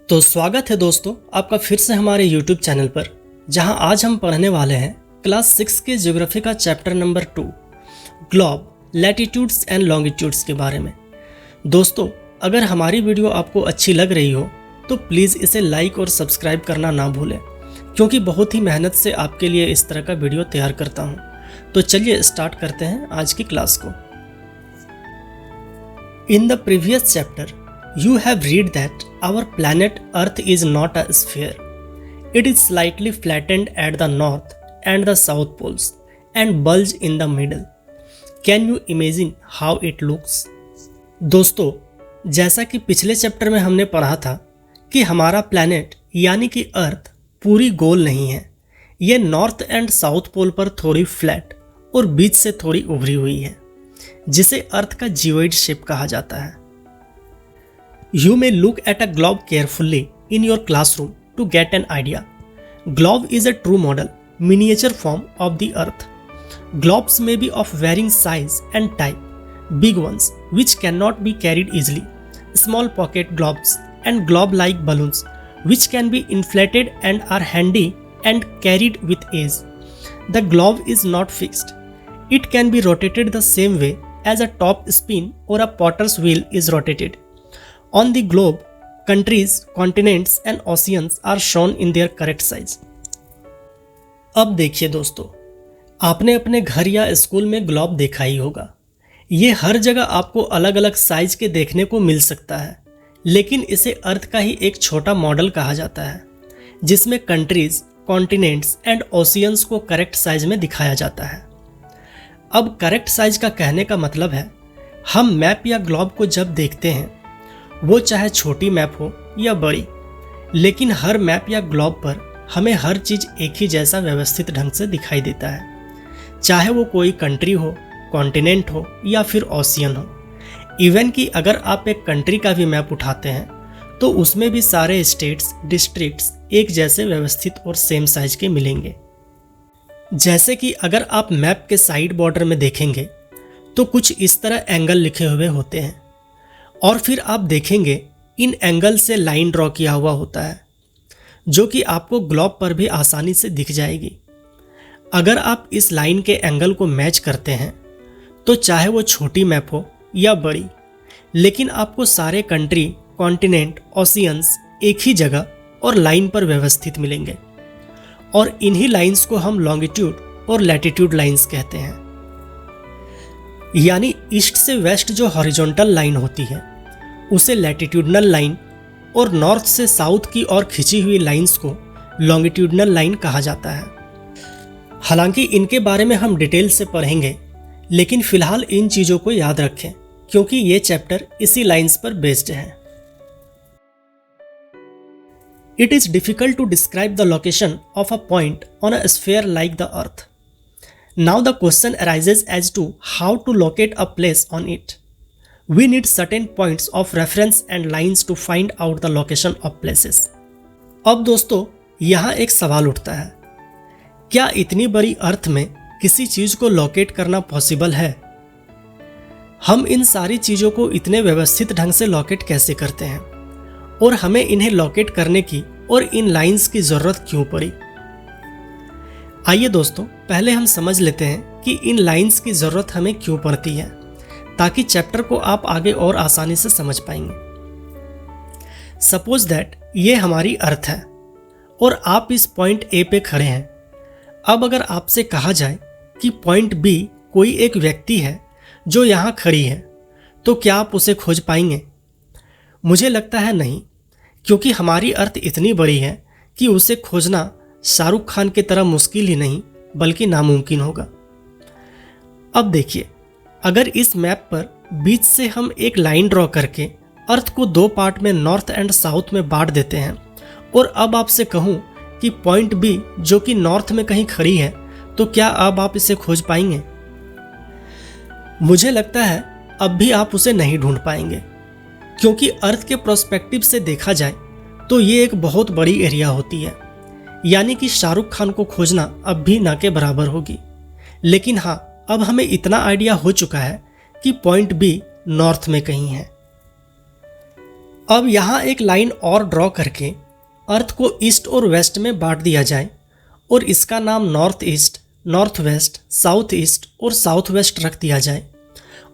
तो स्वागत है दोस्तों आपका फिर से हमारे YouTube चैनल पर, जहां आज हम पढ़ने वाले हैं क्लास 6 के ज्योग्राफी का chapter number 2 globe latitudes and longitudes के बारे में। दोस्तों, अगर हमारी वीडियो आपको अच्छी लग रही हो तो प्लीज़ इसे लाइक और सब्सक्राइब करना ना भूलें, क्योंकि बहुत ही मेहनत से आपके लिए इस तरह का वीडियो तैयार करता हूँ। तो चलिए स्टार्ट करते हैं आज की क्लास को। In the previous chapter you have read that our planet Earth is not a sphere. It is slightly flattened at the north and the south poles and bulge in the middle. Can you imagine how it looks? दोस्तों, जैसा कि पिछले chapter में हमने पढ़ा था कि हमारा प्लैनेट यानी कि अर्थ पूरी गोल नहीं है। ये नॉर्थ एंड साउथ पोल पर थोड़ी फ्लैट और बीच से थोड़ी उभरी हुई है, जिसे अर्थ का जियोइड शेप कहा जाता है। You may look at a globe carefully in your classroom to get an idea. Globe is a true model, miniature form of the Earth. Globes may be of varying size and type. Big ones, which cannot be carried easily. Small pocket globes and globe-like balloons, which can be inflated and are handy and carried with ease. The globe is not fixed. It can be rotated the same way as a top spin or a potter's wheel is rotated. On the globe, countries, continents and oceans are shown in their correct size. अब देखिए दोस्तों, आपने अपने घर या school में globe देखा ही होगा। ये हर जगह आपको अलग अलग साइज के देखने को मिल सकता है, लेकिन इसे अर्थ का ही एक छोटा मॉडल कहा जाता है, जिसमें कंट्रीज, कॉन्टिनेंट्स एंड ओशियंस को करेक्ट साइज में दिखाया जाता है। अब करेक्ट साइज का कहने का मतलब है, हम मैप या ग्लोब को जब देखते हैं, वो चाहे छोटी मैप हो या बड़ी, लेकिन हर मैप या ग्लोब पर हमें हर चीज़ एक ही जैसा व्यवस्थित ढंग से दिखाई देता है, चाहे वो कोई कंट्री हो, कॉन्टिनेंट हो या फिर ओशियन हो। इवन कि अगर आप एक कंट्री का भी मैप उठाते हैं तो उसमें भी सारे स्टेट्स, डिस्ट्रिक्ट्स एक जैसे व्यवस्थित और सेम साइज के मिलेंगे। जैसे कि अगर आप मैप के साइड बॉर्डर में देखेंगे तो कुछ इस तरह एंगल लिखे हुए होते हैं, और फिर आप देखेंगे इन एंगल से लाइन ड्रॉ किया हुआ होता है, जो कि आपको ग्लोब पर भी आसानी से दिख जाएगी। अगर आप इस लाइन के एंगल को मैच करते हैं तो चाहे वो छोटी मैप हो या बड़ी, लेकिन आपको सारे कंट्री, कॉन्टिनेंट, ओशियंस एक ही जगह और लाइन पर व्यवस्थित मिलेंगे, और इन्हीं लाइंस को हम लॉन्गिट्यूड और लैटिट्यूड लाइंस कहते हैं। यानी ईस्ट से वेस्ट जो हॉरिजॉन्टल लाइन होती है उसे लैटिट्यूडनल लाइन, और नॉर्थ से साउथ की ओर खिंची हुई लाइंस को लॉन्गिट्यूडनल लाइन कहा जाता है। हालांकि इनके बारे में हम डिटेल से पढ़ेंगे, लेकिन फिलहाल इन चीज़ों को याद रखें क्योंकि ये चैप्टर इसी लाइंस पर बेस्ड है। It is difficult to describe the location of a point on a sphere like the earth. Now the question arises as to how to locate a place on it. We need certain points of reference and lines to find out the location of places. अब दोस्तों, यहाँ एक सवाल उठता है, क्या इतनी बड़ी अर्थ में किसी चीज़ को लोकेट करना पॉसिबल है? हम इन सारी चीज़ों को इतने व्यवस्थित ढंग से लोकेट कैसे करते हैं, और हमें इन्हें लोकेट करने की और इन लाइंस की ज़रूरत क्यों पड़ी? आइए दोस्तों, पहले हम समझ लेते हैं कि इन लाइंस की ज़रूरत हमें क्यों पड़ती है, ताकि चैप्टर को आप आगे और आसानी से समझ पाएंगे। सपोज दैट ये हमारी अर्थ है और आप इस पॉइंट ए पे खड़े हैं। अब अगर आपसे कहा जाए कि पॉइंट बी कोई एक व्यक्ति है जो यहाँ खड़ी है, तो क्या आप उसे खोज पाएंगे? मुझे लगता है नहीं, क्योंकि हमारी अर्थ इतनी बड़ी है कि उसे खोजना शाहरुख खान की तरह मुश्किल ही नहीं बल्कि नामुमकिन होगा। अब देखिए, अगर इस मैप पर बीच से हम एक लाइन ड्रॉ करके अर्थ को दो पार्ट में नॉर्थ एंड साउथ में बांट देते हैं, और अब आपसे कहूँ कि पॉइंट बी जो कि नॉर्थ में कहीं खड़ी है, तो क्या अब आप इसे खोज पाएंगे? मुझे लगता है अब भी आप उसे नहीं ढूंढ पाएंगे, क्योंकि अर्थ के प्रोस्पेक्टिव से देखा जाए तो ये एक बहुत बड़ी एरिया होती है, यानी कि शाहरुख खान को खोजना अब भी ना के बराबर होगी। लेकिन हाँ, अब हमें इतना आइडिया हो चुका है कि पॉइंट बी नॉर्थ में कहीं है। अब यहाँ एक लाइन और ड्रॉ करके अर्थ को ईस्ट और वेस्ट में बांट दिया जाए और इसका नाम north east, north west, south east और साउथ वेस्ट रख दिया जाए।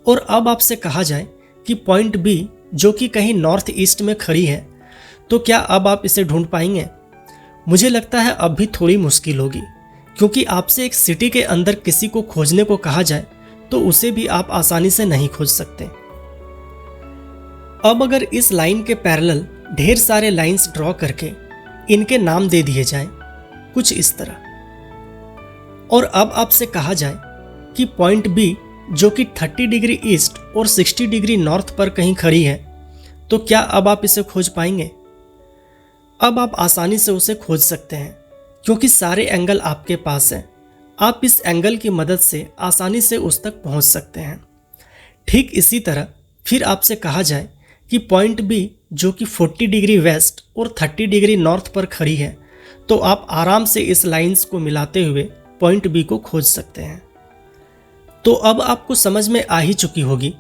और अब आपसे कहा जाए कि पॉइंट बी जो कि कहीं नॉर्थ ईस्ट में खड़ी है, तो क्या अब आप इसे ढूंढ पाएंगे? मुझे लगता है अब भी थोड़ी मुश्किल होगी, क्योंकि आपसे एक सिटी के अंदर किसी को खोजने को कहा जाए तो उसे भी आप आसानी से नहीं खोज सकते। अब अगर इस लाइन के पैरेलल ढेर सारे लाइंस ड्रॉ करके इनके नाम दे दिए जाएं, कुछ इस तरह, और अब आपसे कहा जाए कि पॉइंट बी जो कि 30 डिग्री ईस्ट और 60 डिग्री नॉर्थ पर कहीं खड़ी है, तो क्या अब आप इसे खोज पाएंगे? अब आप आसानी से उसे खोज सकते हैं, क्योंकि सारे एंगल आपके पास हैं। आप इस एंगल की मदद से आसानी से उस तक पहुंच सकते हैं। ठीक इसी तरह फिर आपसे कहा जाए कि पॉइंट बी जो कि 40 डिग्री वेस्ट और 30 डिग्री नॉर्थ पर खड़ी है, तो आप आराम से इस लाइंस को मिलाते हुए पॉइंट बी को खोज सकते हैं। तो अब आपको समझ में आ ही चुकी होगी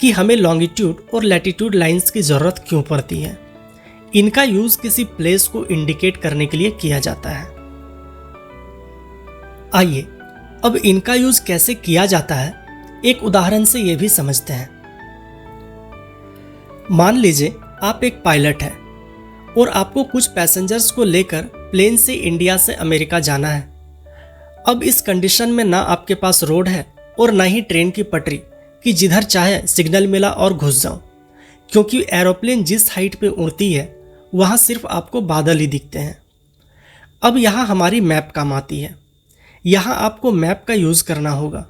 कि हमें लॉन्गिट्यूड और लैटिट्यूड लाइंस की ज़रूरत क्यों पड़ती है। इनका यूज़ किसी प्लेस को इंडिकेट करने के लिए किया जाता है। आइए अब इनका यूज़ कैसे किया जाता है एक उदाहरण से ये भी समझते हैं। मान लीजिए आप एक पायलट हैं और आपको कुछ पैसेंजर्स को लेकर प्लेन से इंडिया से अमेरिका जाना है। अब इस कंडीशन में ना आपके पास रोड है और ना ही ट्रेन की पटरी कि जिधर चाहे सिग्नल मिला और घुस जाओ, क्योंकि एरोप्लेन जिस हाइट पे उड़ती है वहाँ सिर्फ आपको बादल ही दिखते हैं। अब यहाँ हमारी मैप काम आती है। यहाँ आपको मैप का यूज़ करना होगा,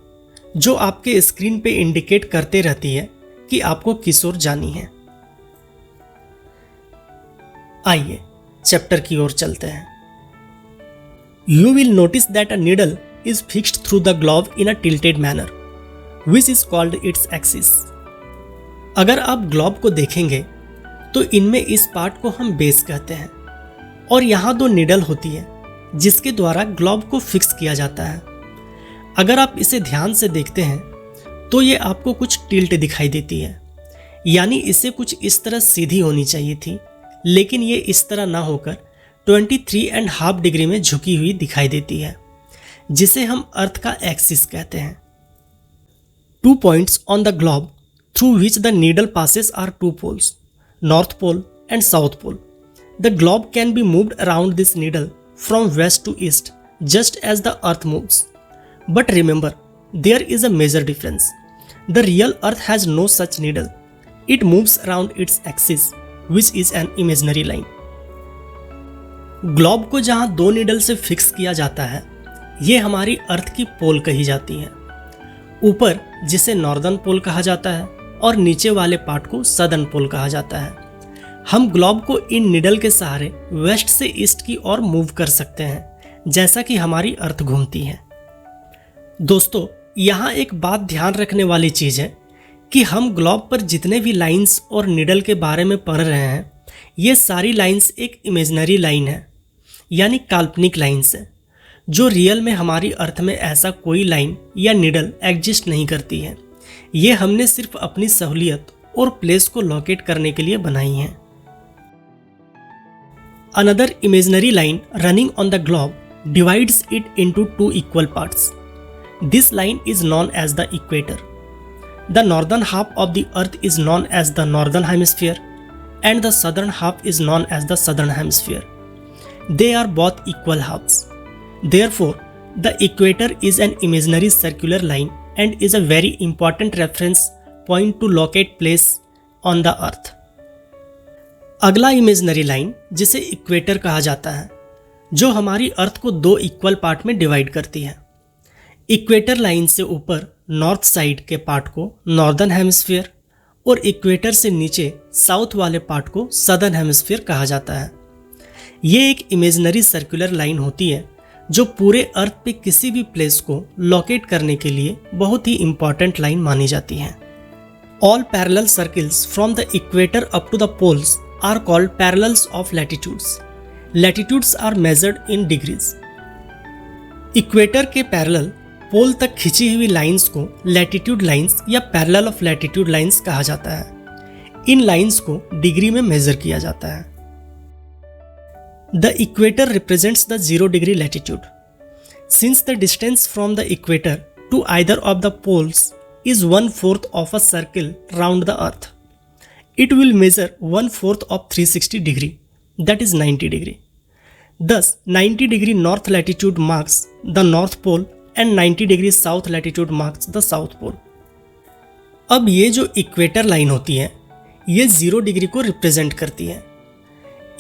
जो आपके स्क्रीन पे इंडिकेट करते रहती है कि आपको किस ओर जानी है। आइए चैप्टर की ओर चलते हैं। You will notice that a needle is fixed through the globe in a tilted manner, which is called its axis. अगर आप ग्लोब को देखेंगे तो इनमें इस पार्ट को हम बेस कहते हैं और यहाँ दो निडल होती है जिसके द्वारा ग्लोब को फिक्स किया जाता है। अगर आप इसे ध्यान से देखते हैं तो ये आपको कुछ टिल्ट दिखाई देती है, यानी इसे कुछ इस तरह सीधी होनी चाहिए थी, लेकिन ये इस तरह ना होकर 23.5 डिग्री में झुकी हुई दिखाई देती है, जिसे हम अर्थ का एक्सिस कहते हैं। 2 points on the globe through which the needle passes are 2 poles, North Pole and South Pole. The globe can be moved around this needle from west to east just as the earth moves. But remember, there is a major difference. The real earth has no such needle. It moves around its axis, which is an imaginary line. Globe को जहां दो needle से fix किया जाता है, ये हमारी अर्थ की पोल कही जाती है। ऊपर जिसे नॉर्दर्न पोल कहा जाता है और नीचे वाले पार्ट को सदर्न पोल कहा जाता है। हम ग्लोब को इन निडल के सहारे वेस्ट से ईस्ट की ओर मूव कर सकते हैं, जैसा कि हमारी अर्थ घूमती है। दोस्तों, यहाँ एक बात ध्यान रखने वाली चीज़ है कि हम ग्लोब पर जितने भी लाइंस और निडल के बारे में पढ़ रहे हैं, ये सारी लाइंस एक इमेजिनरी लाइन है, यानी काल्पनिक लाइंस है, जो रियल में हमारी अर्थ में ऐसा कोई लाइन या निडल एग्जिस्ट नहीं करती है। ये हमने सिर्फ अपनी सहूलियत और प्लेस को लोकेट करने के लिए बनाई हैं। Another imaginary line running on the globe divides it into 2 equal parts. This line is known as the equator. The northern half of the earth is known as the northern hemisphere and the southern half is known as the southern hemisphere. They are both equal halves. Therefore, the equator is an imaginary circular line and is a very important reference point to locate place on the earth. अगला imaginary line जिसे equator कहा जाता है, जो हमारी अर्थ को दो equal part में डिवाइड करती है। इक्वेटर लाइन से ऊपर नॉर्थ साइड के पार्ट को नॉर्दर्न हेमिस्फीयर और इक्वेटर से नीचे साउथ वाले पार्ट को सदर्न हेमिस्फीयर कहा जाता है। ये एक इमेजिनरी सर्कुलर लाइन होती है जो पूरे अर्थ पे किसी भी प्लेस को लोकेट करने के लिए बहुत ही इंपॉर्टेंट लाइन मानी जाती है। All parallel circles from the equator up to the poles are called parallels of latitudes. Latitudes are measured in degrees. Equator के पैरेलल पोल तक खिंची हुई लाइंस को लैटिट्यूड लाइंस या पैरेलल ऑफ लैटिट्यूड लाइंस कहा जाता है। इन लाइंस को डिग्री में मेजर किया जाता है। The equator represents the 0 degree latitude. Since the distance from the equator to either of the poles is 1/4 of a circle round the earth. It will measure 1/4 of 360 degree, that is 90 degree. Thus 90 degree north latitude marks the north pole and 90 degree south latitude marks the south pole. अब ये जो equator line होती है ये 0 degree को represent करती है।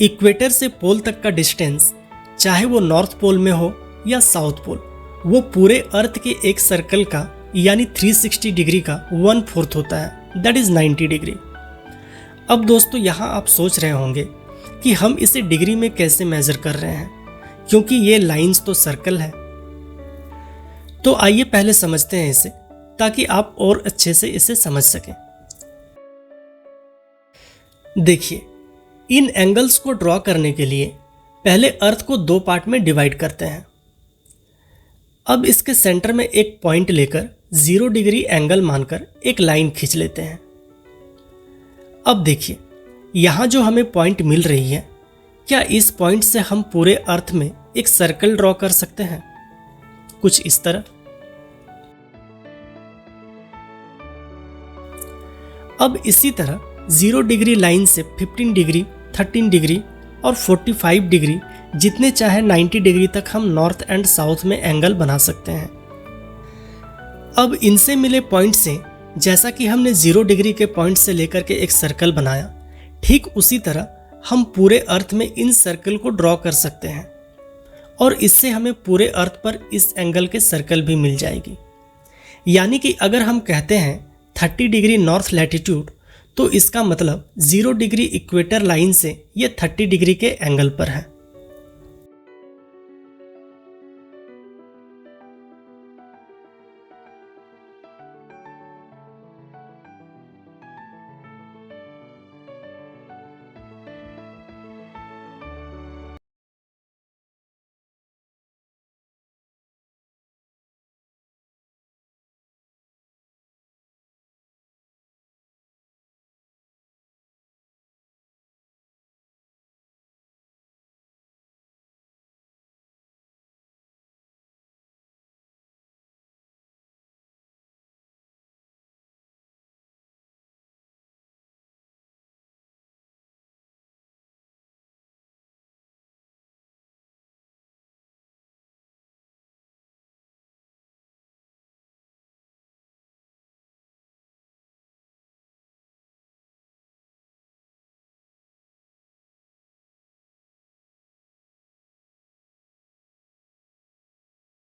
Equator से पोल तक का डिस्टेंस चाहे वो नॉर्थ पोल में हो या साउथ पोल, वो पूरे अर्थ के एक सर्कल का यानी 360 डिग्री का 1/4 होता है, दैट इज 90 डिग्री। अब दोस्तों यहाँ आप सोच रहे होंगे कि हम इसे डिग्री में कैसे मेजर कर रहे हैं, क्योंकि ये लाइंस तो सर्कल है। तो आइए पहले समझते हैं इसे, ताकि आप और अच्छे से इसे समझ सकें। देखिए, इन एंगल्स को ड्रॉ करने के लिए पहले अर्थ को 2 पार्ट में डिवाइड करते हैं। अब इसके सेंटर में एक पॉइंट लेकर 0 डिग्री एंगल मानकर एक लाइन खींच लेते हैं। अब देखिए, यहां जो हमें पॉइंट मिल रही है, क्या इस पॉइंट से हम पूरे अर्थ में एक सर्कल ड्रॉ कर सकते हैं, कुछ इस तरह। अब इसी तरह 0 डिग्री लाइन से 15 डिग्री, 13 डिग्री और 45 डिग्री जितने चाहे 90 डिग्री तक हम नॉर्थ एंड साउथ में एंगल बना सकते हैं। अब इनसे मिले पॉइंट से जैसा कि हमने 0 डिग्री के पॉइंट से लेकर के एक सर्कल बनाया, ठीक उसी तरह हम पूरे अर्थ में इन सर्कल को ड्रॉ कर सकते हैं और इससे हमें पूरे अर्थ पर इस एंगल के सर्कल भी मिल जाएगी। यानी कि अगर हम कहते हैं 30 डिग्री नॉर्थ लैटिट्यूड, तो इसका मतलब 0 डिग्री इक्वेटर लाइन से ये 30 डिग्री के एंगल पर है।